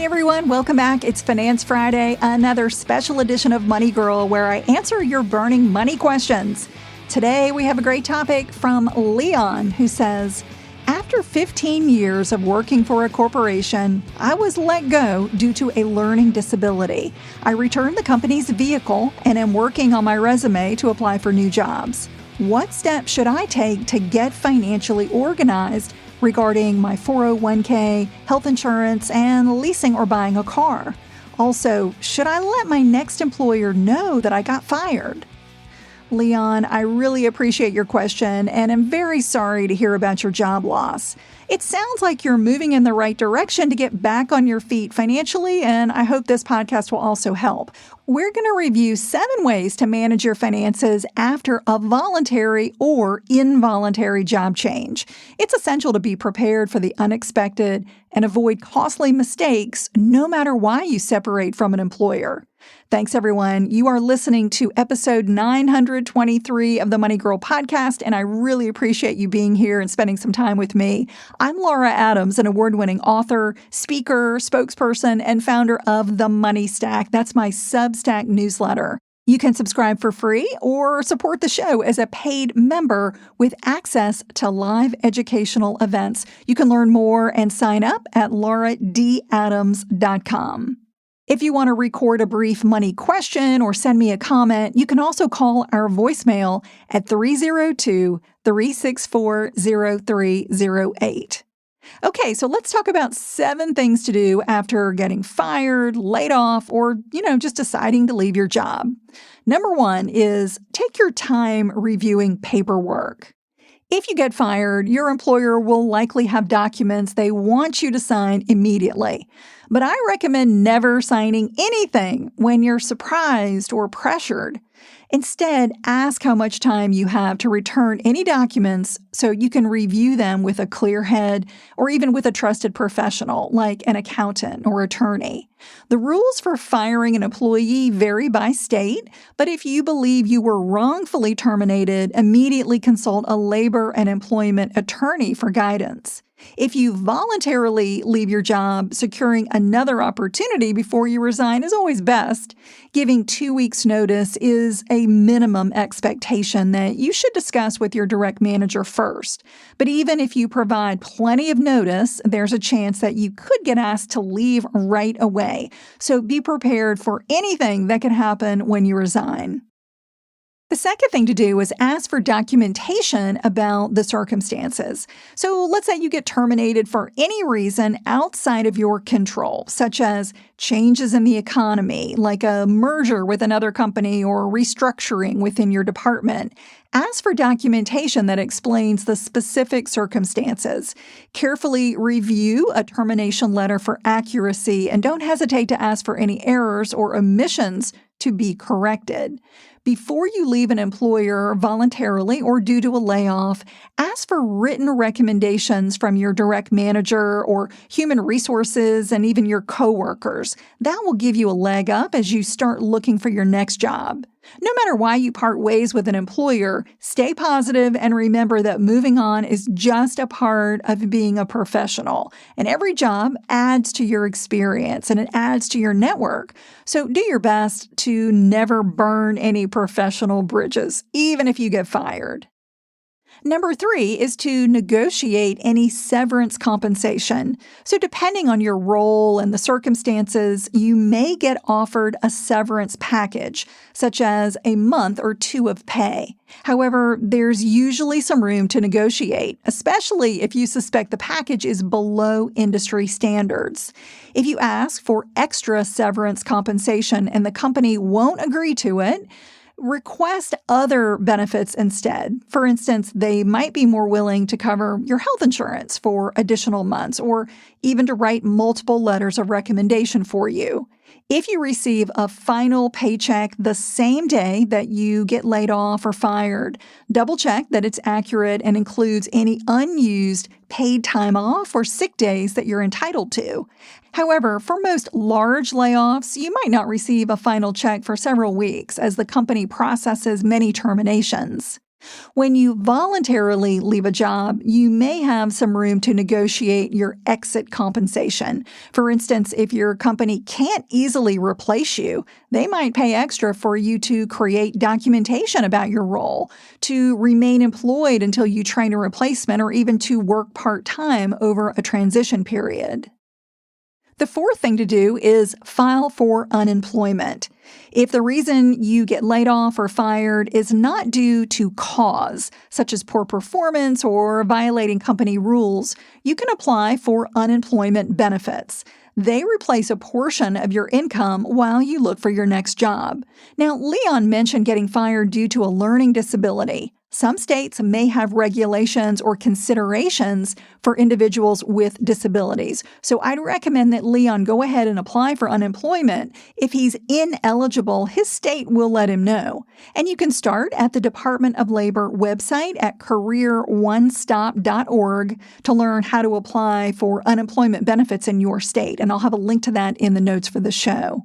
Hey everyone, welcome back. It's Finance Friday, another special edition of Money Girl where I answer your burning money questions. Today we have a great topic from Leon who says, after 15 years of working for a corporation, I was let go due to a learning disability. I returned the company's vehicle and am working on my resume to apply for new jobs. What steps should I take to get financially organized regarding my 401k, health insurance, and leasing or buying a car? Also, should I let my next employer know that I got fired? Leon, I really appreciate your question and am very sorry to hear about your job loss. It sounds like you're moving in the right direction to get back on your feet financially, and I hope this podcast will also help. We're going to review 7 ways to manage your finances after a voluntary or involuntary job change. It's essential to be prepared for the unexpected and avoid costly mistakes no matter why you separate from an employer. Thanks, everyone. You are listening to episode 923 of the Money Girl podcast, and I really appreciate you being here and spending some time with me. I'm Laura Adams, an award-winning author, speaker, spokesperson, and founder of The Money Stack. That's my Substack newsletter. You can subscribe for free or support the show as a paid member with access to live educational events. You can learn more and sign up at lauradadams.com. If you want to record a brief money question or send me a comment, you can also call our voicemail at 302-364-0308. Okay, so let's talk about 7 things to do after getting fired, laid off, or, just deciding to leave your job. Number 1 is take your time reviewing paperwork. If you get fired, your employer will likely have documents they want you to sign immediately. But I recommend never signing anything when you're surprised or pressured. Instead, ask how much time you have to return any documents so you can review them with a clear head or even with a trusted professional like an accountant or attorney. The rules for firing an employee vary by state, but if you believe you were wrongfully terminated, immediately consult a labor and employment attorney for guidance. If you voluntarily leave your job, securing another opportunity before you resign is always best. Giving 2 weeks' notice is a minimum expectation that you should discuss with your direct manager first. But even if you provide plenty of notice, there's a chance that you could get asked to leave right away. So be prepared for anything that could happen when you resign. The second thing to do is ask for documentation about the circumstances. So let's say you get terminated for any reason outside of your control, such as changes in the economy, like a merger with another company or restructuring within your department. Ask for documentation that explains the specific circumstances. Carefully review a termination letter for accuracy and don't hesitate to ask for any errors or omissions to be corrected. Before you leave an employer voluntarily or due to a layoff, ask for written recommendations from your direct manager or human resources and even your coworkers. That will give you a leg up as you start looking for your next job. No matter why you part ways with an employer, stay positive and remember that moving on is just a part of being a professional. And every job adds to your experience and it adds to your network. So do your best to never burn any professional bridges, even if you get fired. Number 3 is to negotiate any severance compensation. So depending on your role and the circumstances, you may get offered a severance package, such as a month or 2 of pay. However, there's usually some room to negotiate, especially if you suspect the package is below industry standards. If you ask for extra severance compensation and the company won't agree to it, request other benefits instead. For instance, they might be more willing to cover your health insurance for additional months or even to write multiple letters of recommendation for you. If you receive a final paycheck the same day that you get laid off or fired, double check that it's accurate and includes any unused paid time off or sick days that you're entitled to. However, for most large layoffs, you might not receive a final check for several weeks as the company processes many terminations. When you voluntarily leave a job, you may have some room to negotiate your exit compensation. For instance, if your company can't easily replace you, they might pay extra for you to create documentation about your role, to remain employed until you train a replacement, or even to work part-time over a transition period. The fourth thing to do is file for unemployment. If the reason you get laid off or fired is not due to cause, such as poor performance or violating company rules, you can apply for unemployment benefits. They replace a portion of your income while you look for your next job. Now, Leon mentioned getting fired due to a learning disability. Some states may have regulations or considerations for individuals with disabilities. So I'd recommend that Leon go ahead and apply for unemployment. If he's ineligible, his state will let him know. And you can start at the Department of Labor website at careeronestop.org to learn how to apply for unemployment benefits in your state. And I'll have a link to that in the notes for the show.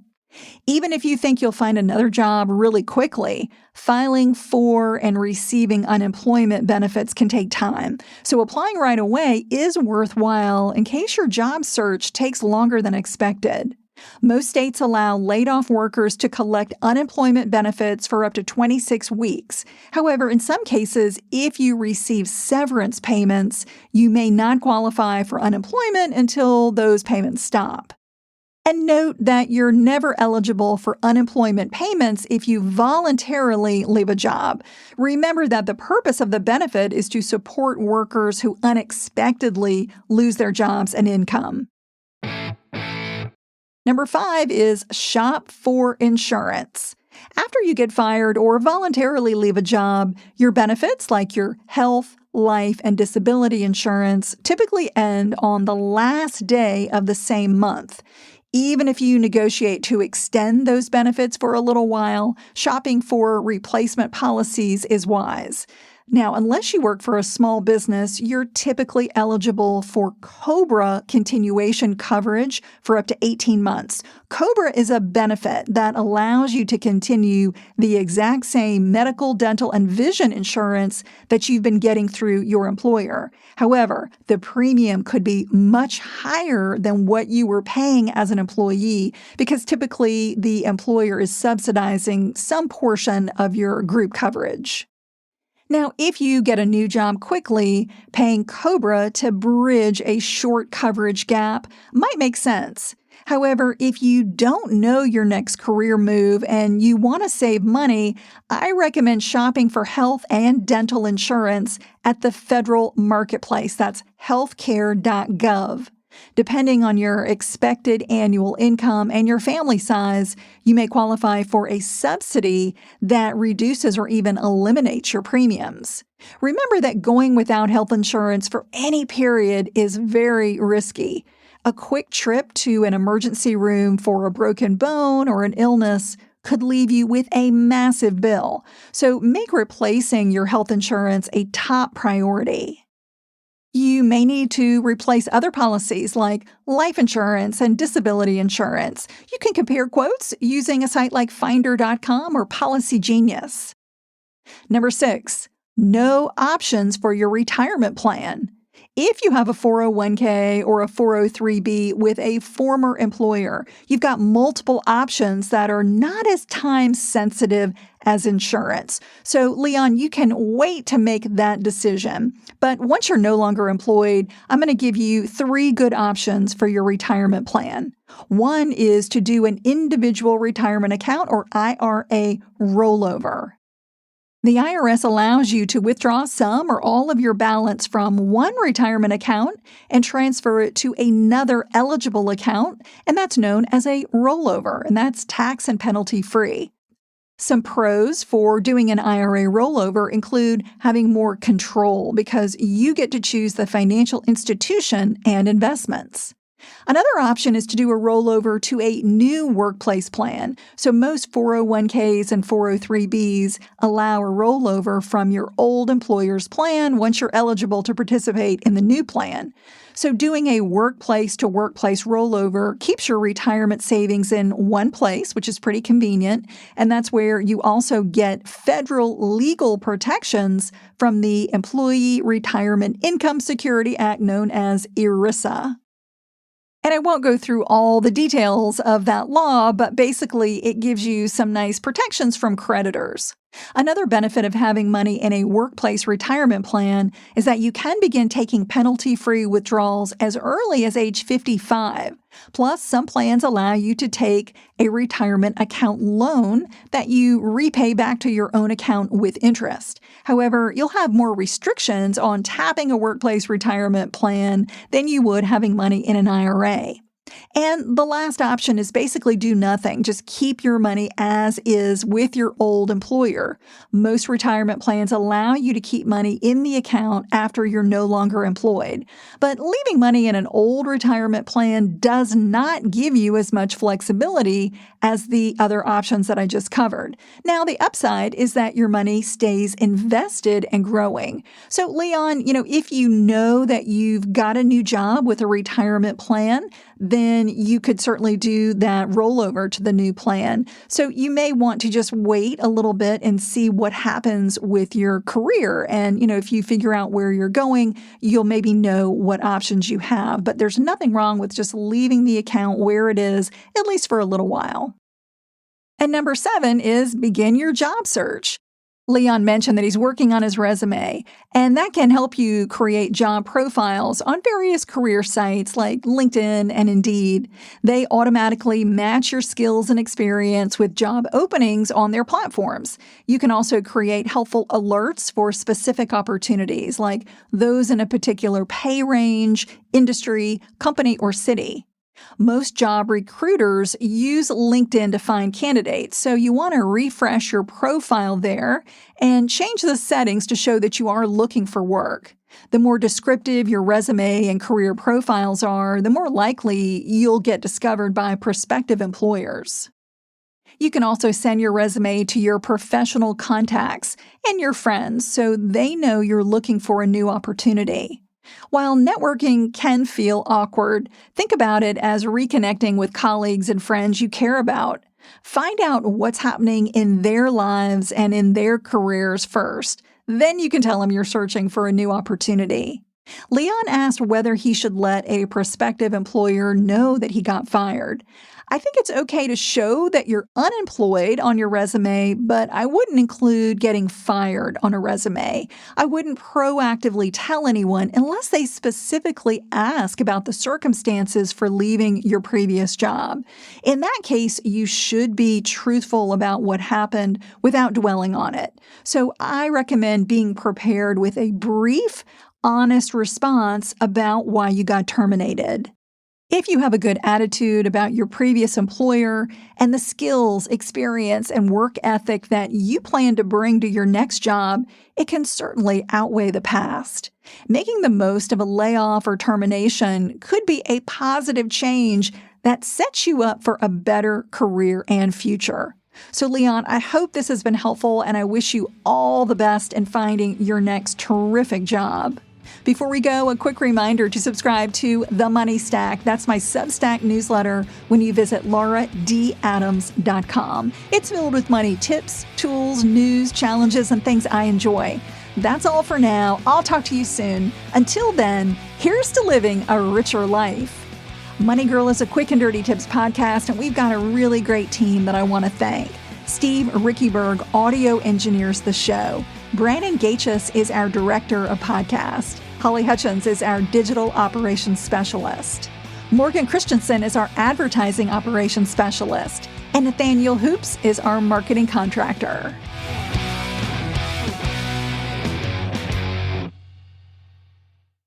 Even if you think you'll find another job really quickly, filing for and receiving unemployment benefits can take time. So applying right away is worthwhile in case your job search takes longer than expected. Most states allow laid-off workers to collect unemployment benefits for up to 26 weeks. However, in some cases, if you receive severance payments, you may not qualify for unemployment until those payments stop. And note that you're never eligible for unemployment payments if you voluntarily leave a job. Remember that the purpose of the benefit is to support workers who unexpectedly lose their jobs and income. Number 5 is shop for insurance. After you get fired or voluntarily leave a job, your benefits like your health, life, and disability insurance typically end on the last day of the same month. Even if you negotiate to extend those benefits for a little while, shopping for replacement policies is wise. Now, unless you work for a small business, you're typically eligible for COBRA continuation coverage for up to 18 months. COBRA is a benefit that allows you to continue the exact same medical, dental, and vision insurance that you've been getting through your employer. However, the premium could be much higher than what you were paying as an employee because typically the employer is subsidizing some portion of your group coverage. Now, if you get a new job quickly, paying COBRA to bridge a short coverage gap might make sense. However, if you don't know your next career move and you want to save money, I recommend shopping for health and dental insurance at the federal marketplace. That's healthcare.gov. Depending on your expected annual income and your family size, you may qualify for a subsidy that reduces or even eliminates your premiums. Remember that going without health insurance for any period is very risky. A quick trip to an emergency room for a broken bone or an illness could leave you with a massive bill. So make replacing your health insurance a top priority. You may need to replace other policies like life insurance and disability insurance. You can compare quotes using a site like Finder.com or Policy Genius. Number 6, no options for your retirement plan. If you have a 401k or a 403b with a former employer, you've got multiple options that are not as time sensitive as insurance. So, Leon, you can wait to make that decision. But once you're no longer employed, I'm going to give you 3 good options for your retirement plan. One is to do an individual retirement account or IRA rollover. The IRS allows you to withdraw some or all of your balance from one retirement account and transfer it to another eligible account, and that's known as a rollover, and that's tax and penalty free. Some pros for doing an IRA rollover include having more control because you get to choose the financial institution and investments. Another option is to do a rollover to a new workplace plan. So most 401ks and 403bs allow a rollover from your old employer's plan once you're eligible to participate in the new plan. So doing a workplace-to-workplace rollover keeps your retirement savings in one place, which is pretty convenient, and that's where you also get federal legal protections from the Employee Retirement Income Security Act, known as ERISA. And I won't go through all the details of that law, but basically it gives you some nice protections from creditors. Another benefit of having money in a workplace retirement plan is that you can begin taking penalty-free withdrawals as early as age 55. Plus, some plans allow you to take a retirement account loan that you repay back to your own account with interest. However, you'll have more restrictions on tapping a workplace retirement plan than you would having money in an IRA. And the last option is basically do nothing. Just keep your money as is with your old employer. Most retirement plans allow you to keep money in the account after you're no longer employed. But leaving money in an old retirement plan does not give you as much flexibility as the other options that I just covered. Now, the upside is that your money stays invested and growing. So, Leon, if you know that you've got a new job with a retirement plan, then you could certainly do that rollover to the new plan. So you may want to just wait a little bit and see what happens with your career. And, if you figure out where you're going, you'll maybe know what options you have. But there's nothing wrong with just leaving the account where it is, at least for a little while. And number 7 is begin your job search. Leon mentioned that he's working on his resume, and that can help you create job profiles on various career sites like LinkedIn and Indeed. They automatically match your skills and experience with job openings on their platforms. You can also create helpful alerts for specific opportunities, like those in a particular pay range, industry, company, or city. Most job recruiters use LinkedIn to find candidates, so you want to refresh your profile there and change the settings to show that you are looking for work. The more descriptive your resume and career profiles are, the more likely you'll get discovered by prospective employers. You can also send your resume to your professional contacts and your friends so they know you're looking for a new opportunity. While networking can feel awkward, think about it as reconnecting with colleagues and friends you care about. Find out what's happening in their lives and in their careers first. Then you can tell them you're searching for a new opportunity. Leon asked whether he should let a prospective employer know that he got fired. I think it's okay to show that you're unemployed on your resume, but I wouldn't include getting fired on a resume. I wouldn't proactively tell anyone unless they specifically ask about the circumstances for leaving your previous job. In that case, you should be truthful about what happened without dwelling on it. So I recommend being prepared with a brief, honest response about why you got terminated. If you have a good attitude about your previous employer and the skills, experience, and work ethic that you plan to bring to your next job, it can certainly outweigh the past. Making the most of a layoff or termination could be a positive change that sets you up for a better career and future. So, Leon, I hope this has been helpful, and I wish you all the best in finding your next terrific job. Before we go, a quick reminder to subscribe to The Money Stack. That's my Substack newsletter when you visit lauradadams.com. It's filled with money tips, tools, news, challenges, and things I enjoy. That's all for now. I'll talk to you soon. Until then, here's to living a richer life. Money Girl is a quick and dirty tips podcast, and we've got a really great team that I want to thank. Steve Rickyberg audio engineers the show. Brandon Gachus is our director of podcast. Holly Hutchins is our digital operations specialist. Morgan Christensen is our advertising operations specialist. And Nathaniel Hoops is our marketing contractor.